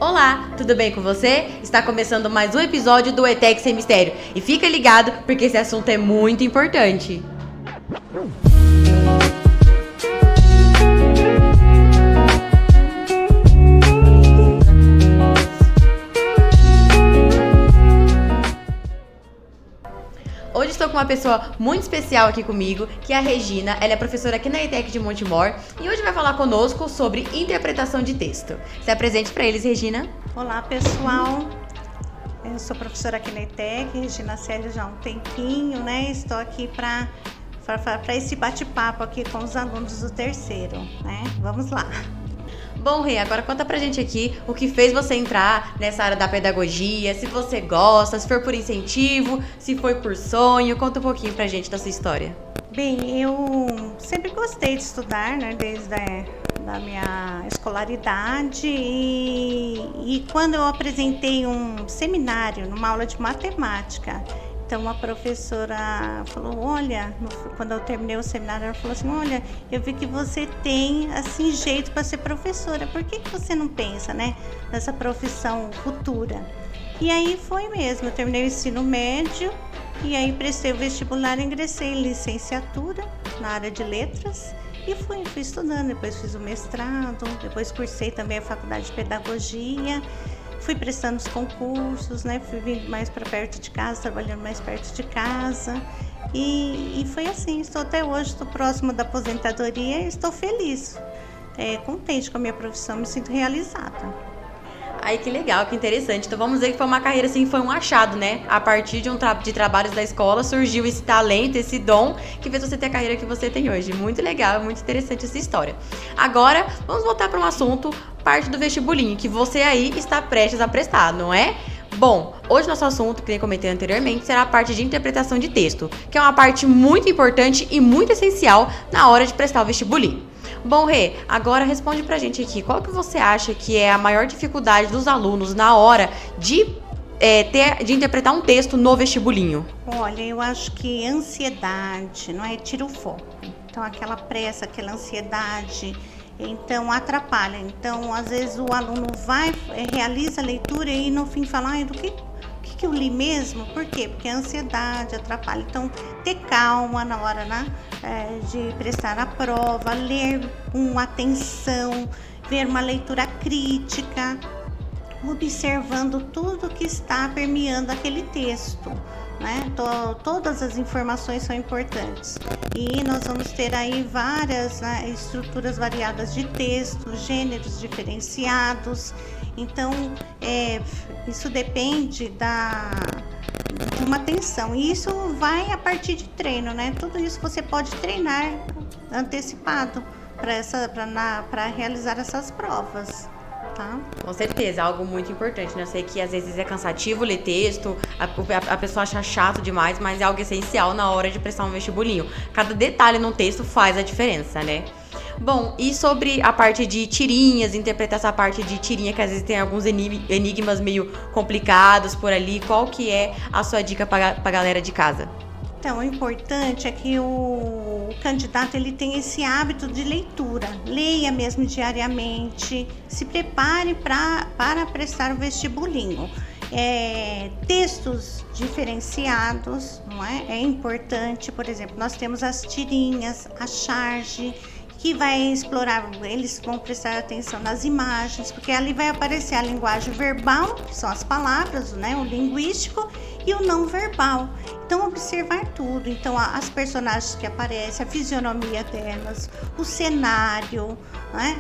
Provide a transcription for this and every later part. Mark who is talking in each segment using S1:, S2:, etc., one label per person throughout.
S1: Olá, tudo bem com você? Está começando mais um episódio do ETEC Sem Mistério. E fica ligado porque esse assunto é muito importante. Hoje estou com uma pessoa muito especial aqui comigo, que é a Regina. Ela é professora aqui na ETEC de Montemor e hoje vai falar conosco sobre interpretação de texto. Se apresente para eles, Regina.
S2: Olá, pessoal. Eu sou professora aqui na ETEC, Regina Célio, já há um tempinho, né? Estou aqui para esse bate-papo aqui com os alunos do terceiro, né? Vamos lá.
S1: Bom, Rê, agora conta pra gente aqui o que fez você entrar nessa área da pedagogia, se você gosta, se foi por incentivo, se foi por sonho. Conta um pouquinho pra gente da sua história.
S2: Bem, eu sempre gostei de estudar, né? Desde da minha escolaridade e quando eu apresentei um seminário numa aula de matemática, então a professora falou, olha, quando eu terminei o seminário, ela falou assim, olha, eu vi que você tem, assim, jeito para ser professora, por que você não pensa, né, nessa profissão futura? E aí foi mesmo, eu terminei o ensino médio e aí prestei o vestibular, ingressei em licenciatura na área de letras e fui estudando, depois fiz o mestrado, depois cursei também a faculdade de pedagogia. Fui prestando os concursos, né? Fui vindo mais para perto de casa, trabalhando mais perto de casa. E foi assim, estou até hoje, estou próxima da aposentadoria e estou feliz, contente com a minha profissão, me sinto realizada.
S1: Ai, que legal, que interessante. Então vamos dizer que foi uma carreira assim, foi um achado, né? A partir de trabalhos da escola surgiu esse talento, esse dom que fez você ter a carreira que você tem hoje. Muito legal, muito interessante essa história. Agora, vamos voltar para um assunto, parte do vestibulinho, que você aí está prestes a prestar, não é? Bom, hoje nosso assunto, que eu comentei anteriormente, será a parte de interpretação de texto, que é uma parte muito importante e muito essencial na hora de prestar o vestibulinho. Bom, Rê, agora responde pra gente aqui, qual que você acha que é a maior dificuldade dos alunos na hora de interpretar um texto no vestibulinho?
S2: Olha, eu acho que ansiedade, não é? Tira o foco. Então, aquela pressa, aquela ansiedade, então atrapalha. Então, às vezes o aluno realiza a leitura e no fim fala, do que eu li mesmo? Por quê? Porque a ansiedade atrapalha. Então, ter calma na hora, né, de prestar a prova, ler com atenção, ver uma leitura crítica, observando tudo que está permeando aquele texto, né? Todas as informações são importantes. E nós vamos ter aí várias, né, estruturas variadas de texto, gêneros diferenciados. Então, isso depende de uma atenção. E isso vai a partir de treino, né? Tudo isso você pode treinar antecipado para realizar essas provas. Tá?
S1: Com certeza, algo muito importante, né? Eu sei que às vezes é cansativo ler texto, a pessoa acha chato demais, mas é algo essencial na hora de prestar um vestibulinho. Cada detalhe no texto faz a diferença, né? Bom, e sobre a parte de tirinhas, interpretar essa parte de tirinha, que às vezes tem alguns enigmas meio complicados por ali, qual que é a sua dica pra galera de casa?
S2: Então, o importante é que o candidato ele tem esse hábito de leitura. Leia mesmo diariamente, se prepare para prestar o vestibulinho. Textos diferenciados, não é? É importante, por exemplo, nós temos as tirinhas, a charge, que vai explorar, eles vão prestar atenção nas imagens, porque ali vai aparecer a linguagem verbal, que são as palavras, né, o linguístico, e o não verbal. Então, observar tudo. Então, as personagens que aparecem, a fisionomia delas, o cenário, né,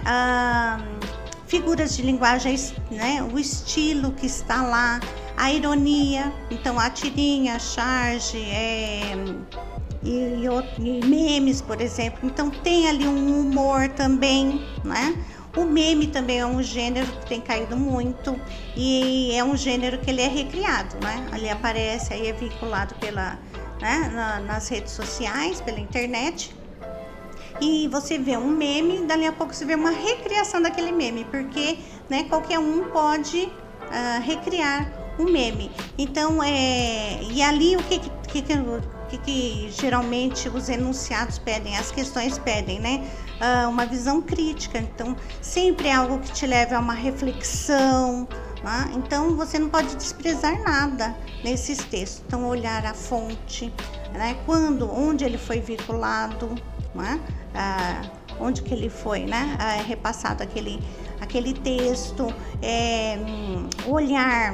S2: figuras de linguagem, né, o estilo que está lá, a ironia. Então, a tirinha, a charge, e memes, por exemplo. Então tem ali um humor também, né? O meme também é um gênero que tem caído muito e é um gênero que ele é recriado, né? Ali aparece, aí é vinculado nas redes sociais, pela internet. E você vê um meme, dali a pouco você vê uma recriação daquele meme, porque, né, qualquer um pode recriar um meme. Então, e ali o que geralmente os enunciados pedem, as questões pedem, né? uma visão crítica. Então, sempre é algo que te leve a uma reflexão, né? Então, você não pode desprezar nada nesses textos. Então, olhar a fonte, né? Onde ele foi vinculado, né? Onde que ele foi, né? Repassado aquele texto, olhar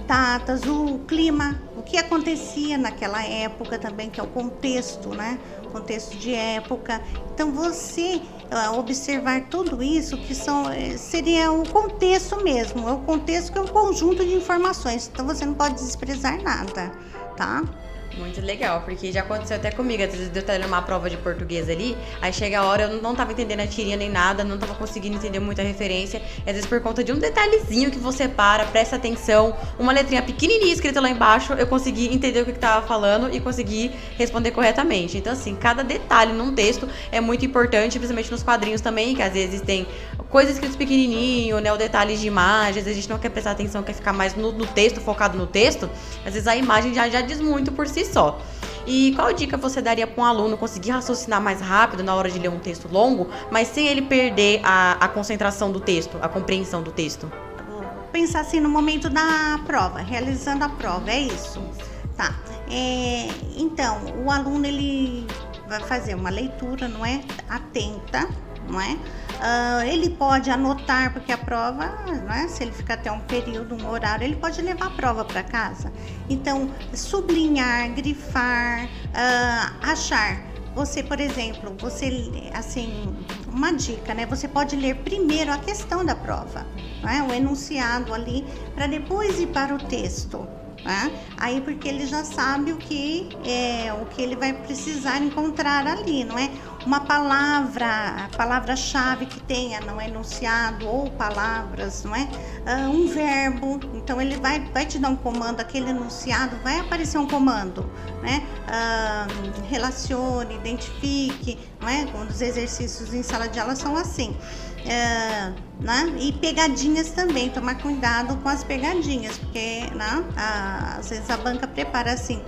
S2: datas, o clima, o que acontecia naquela época também, que é o contexto, né? Contexto de época. Então, você observar tudo isso, que seria o contexto mesmo, é o contexto que é um conjunto de informações. Então, você não pode desprezar nada, tá?
S1: Muito legal, porque já aconteceu até comigo. Às vezes eu tava lendo uma prova de português ali, aí chega a hora, eu não tava entendendo a tirinha nem nada, não tava conseguindo entender muita referência. E às vezes por conta de um detalhezinho que você presta atenção, uma letrinha pequenininha escrita lá embaixo, eu consegui entender o que tava falando e consegui responder corretamente. Então assim, cada detalhe num texto é muito importante, principalmente nos quadrinhos também, que às vezes tem coisas escritas pequenininho, né, o detalhes de imagens, a gente não quer prestar atenção, quer ficar mais no texto, focado no texto. Às vezes a imagem já diz muito por si só. E qual dica você daria para um aluno conseguir raciocinar mais rápido na hora de ler um texto longo, mas sem ele perder a concentração do texto, a compreensão do texto?
S2: Pensar assim no momento da prova, realizando a prova, é isso? Tá. Então, o aluno ele vai fazer uma leitura, não é? Atenta, não é? Ele pode anotar, porque a prova, né, se ele ficar até um período, um horário, ele pode levar a prova para casa. Então, sublinhar, grifar, achar. Você, por exemplo, assim, uma dica, né? Você pode ler primeiro a questão da prova, né? O enunciado ali, para depois ir para o texto. Aí porque ele já sabe o que ele vai precisar encontrar ali, não é? Uma palavra-chave que tenha no enunciado, ou palavras, não é? Um verbo, então ele vai te dar um comando, aquele enunciado, vai aparecer um comando, né? Relacione, identifique, não é? Os exercícios em sala de aula são assim. Né? E pegadinhas também, tomar cuidado com as pegadinhas, porque, né? Às vezes a banca prepara assim,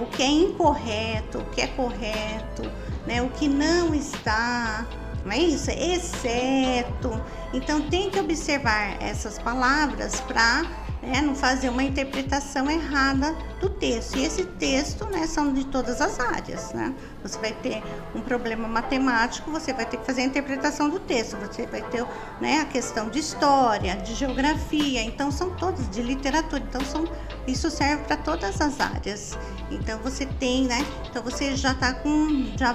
S2: o que é incorreto, o que é correto, né? O que não está, não é isso? Exceto. Então tem que observar essas palavras para não fazer uma interpretação errada do texto. E esse texto, né, são de todas as áreas, né? Você vai ter um problema matemático, você vai ter que fazer a interpretação do texto. Você vai ter, né, a questão de história, de geografia, então são todos, de literatura. Então isso serve para todas as áreas. Então você tem, né? Então você já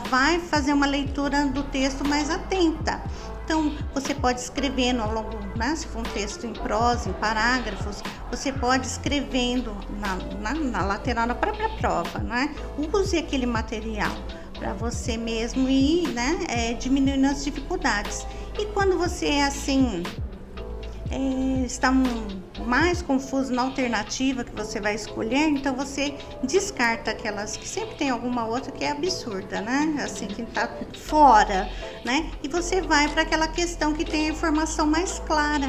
S2: vai fazer uma leitura do texto mais atenta. Então, você pode escrever ao longo, né, se for um texto em prosa, em parágrafos, você pode escrevendo na lateral da própria prova, né? Use aquele material para você mesmo ir, né, diminuindo as dificuldades. E quando você, assim, está mais confuso na alternativa que você vai escolher, então você descarta aquelas que sempre tem alguma outra que é absurda, né? Assim, que está fora, né? E você vai para aquela questão que tem a informação mais clara,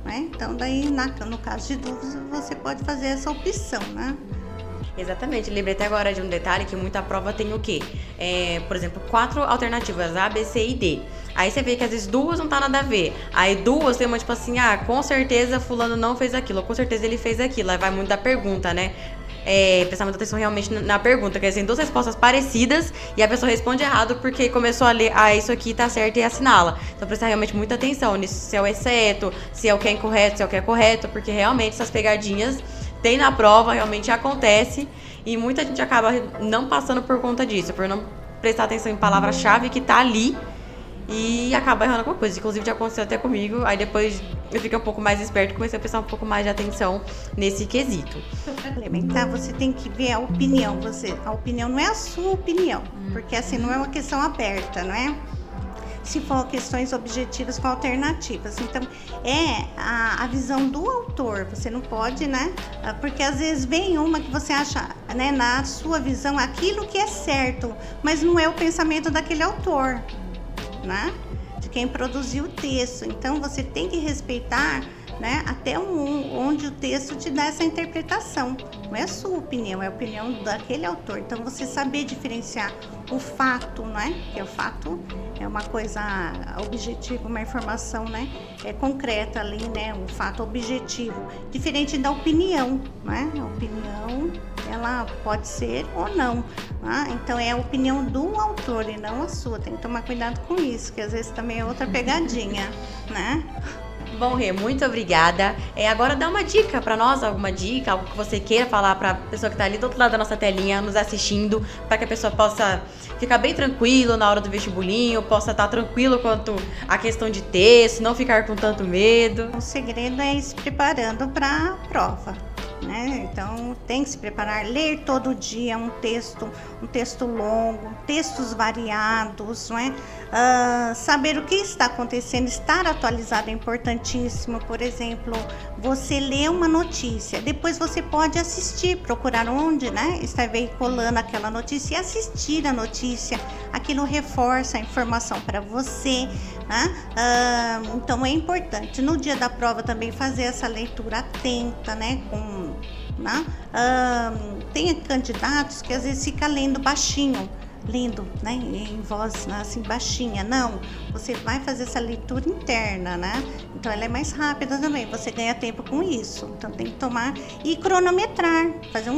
S2: né? Então, daí, no caso de dúvidas, você pode fazer essa opção, né?
S1: Exatamente, lembrei até agora de um detalhe que muita prova tem o quê? Por exemplo, 4 alternativas, A, B, C e D. Aí você vê que às vezes 2 não tá nada a ver. Aí 2 tem uma tipo assim, com certeza fulano não fez aquilo, ou com certeza ele fez aquilo. Aí vai muito da pergunta, né? Prestar muita atenção realmente na pergunta, que é assim, 2 respostas parecidas e a pessoa responde errado porque começou a ler, isso aqui tá certo e assinala. Então prestar realmente muita atenção nisso, se é o exceto, se é o que é incorreto, se é o que é correto, porque realmente essas pegadinhas tem na prova, realmente acontece e muita gente acaba não passando por conta disso, por não prestar atenção em palavra-chave que tá ali e acaba errando alguma coisa. Inclusive já aconteceu até comigo, aí depois eu fiquei um pouco mais esperto e comecei a prestar um pouco mais de atenção nesse quesito.
S2: Então, você tem que ver a opinião, a opinião não é a sua opinião, porque assim não é uma questão aberta, não é? Se for questões objetivas com alternativas. Então, a visão do autor. Você não pode, né? Porque às vezes vem uma que você acha, né, na sua visão, aquilo que é certo, mas não é o pensamento daquele autor, né? De quem produziu o texto. Então, você tem que respeitar, né, até onde o texto te dá essa interpretação. Não é a sua opinião, é a opinião daquele autor. Então, você saber diferenciar o fato, não é? Que o fato é uma coisa objetiva, uma informação, né, concreta ali, né, um fato objetivo, diferente da opinião, né? A opinião, ela pode ser ou não, né? Então é a opinião do autor e não a sua. Tem que tomar cuidado com isso, que às vezes também é outra pegadinha, né?
S1: Bom, Rê, muito obrigada. Agora dá uma dica pra nós, alguma dica, algo que você queira falar pra pessoa que tá ali do outro lado da nossa telinha, nos assistindo, pra que a pessoa possa ficar bem tranquilo na hora do vestibulinho, possa estar tranquilo quanto à questão de texto, não ficar com tanto medo.
S2: O segredo é ir se preparando para a prova, né? Então tem que se preparar, ler todo dia um texto longo, textos variados, não é? Saber o que está acontecendo, estar atualizado é importantíssimo. Por exemplo, você lê uma notícia, depois você pode assistir, procurar onde, né, está veiculando aquela notícia e assistir a notícia. Aquilo reforça a informação para você, né? Então é importante no dia da prova também fazer essa leitura atenta, né? Tem candidatos que às vezes fica lendo baixinho, né, em voz assim baixinha. Não, você vai fazer essa leitura interna, né? Então ela é mais rápida também, você ganha tempo com isso. Então tem que tomar e cronometrar, fazer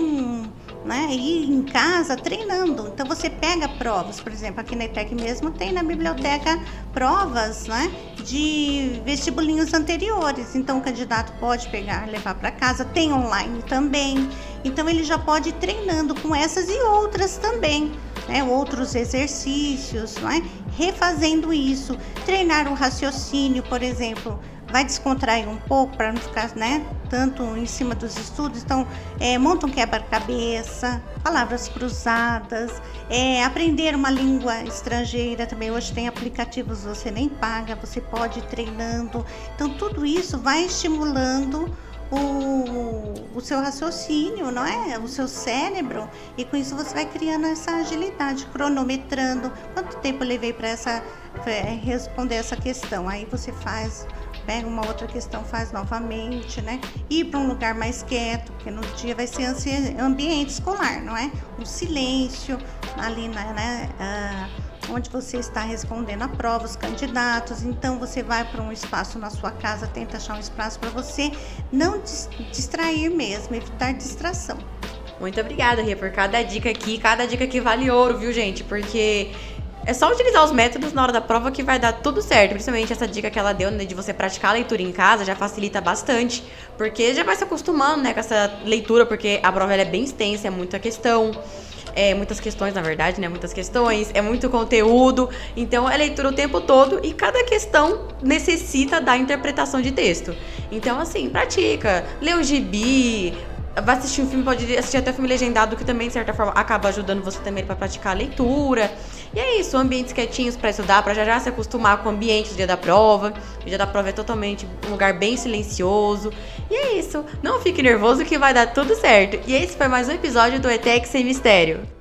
S2: né, ir em casa treinando. Então você pega provas, por exemplo, aqui na ETEC mesmo tem na biblioteca provas, né, de vestibulinhos anteriores. Então o candidato pode pegar, levar para casa, tem online também. Então ele já pode ir treinando com essas e outras também, né, outros exercícios, né, refazendo isso, treinar o raciocínio, por exemplo, vai descontrair um pouco para não ficar, né, tanto em cima dos estudos. Então, monta um quebra-cabeça, palavras cruzadas, aprender uma língua estrangeira também. Hoje tem aplicativos, você nem paga, você pode ir treinando. Então, tudo isso vai estimulando o seu raciocínio, não é? O seu cérebro, e com isso você vai criando essa agilidade, cronometrando quanto tempo eu levei para responder essa questão. Aí você pega uma outra questão, faz novamente, né? Ir para um lugar mais quieto, porque no dia vai ser ambiente escolar, não é? Um silêncio ali, né? Onde você está respondendo a prova, os candidatos. Então você vai para um espaço na sua casa, tenta achar um espaço para você não distrair mesmo, evitar distração.
S1: Muito obrigada, Rê, por cada dica aqui vale ouro, viu, gente? Porque é só utilizar os métodos na hora da prova que vai dar tudo certo. Principalmente essa dica que ela deu, né, de você praticar a leitura em casa, já facilita bastante, porque já vai se acostumando, né, com essa leitura, porque a prova ela é bem extensa, é muita questão. Muitas questões, na verdade, né? Muitas questões, é muito conteúdo. Então, é leitura o tempo todo e cada questão necessita da interpretação de texto. Então, assim, pratica. Lê um gibi, vai assistir um filme, pode assistir até filme legendado, que também, de certa forma, acaba ajudando você também para praticar a leitura. E é isso, ambientes quietinhos para estudar, para já se acostumar com o ambiente do dia da prova. O dia da prova é totalmente um lugar bem silencioso. E é isso, não fique nervoso que vai dar tudo certo. E esse foi mais um episódio do ETEC Sem Mistério.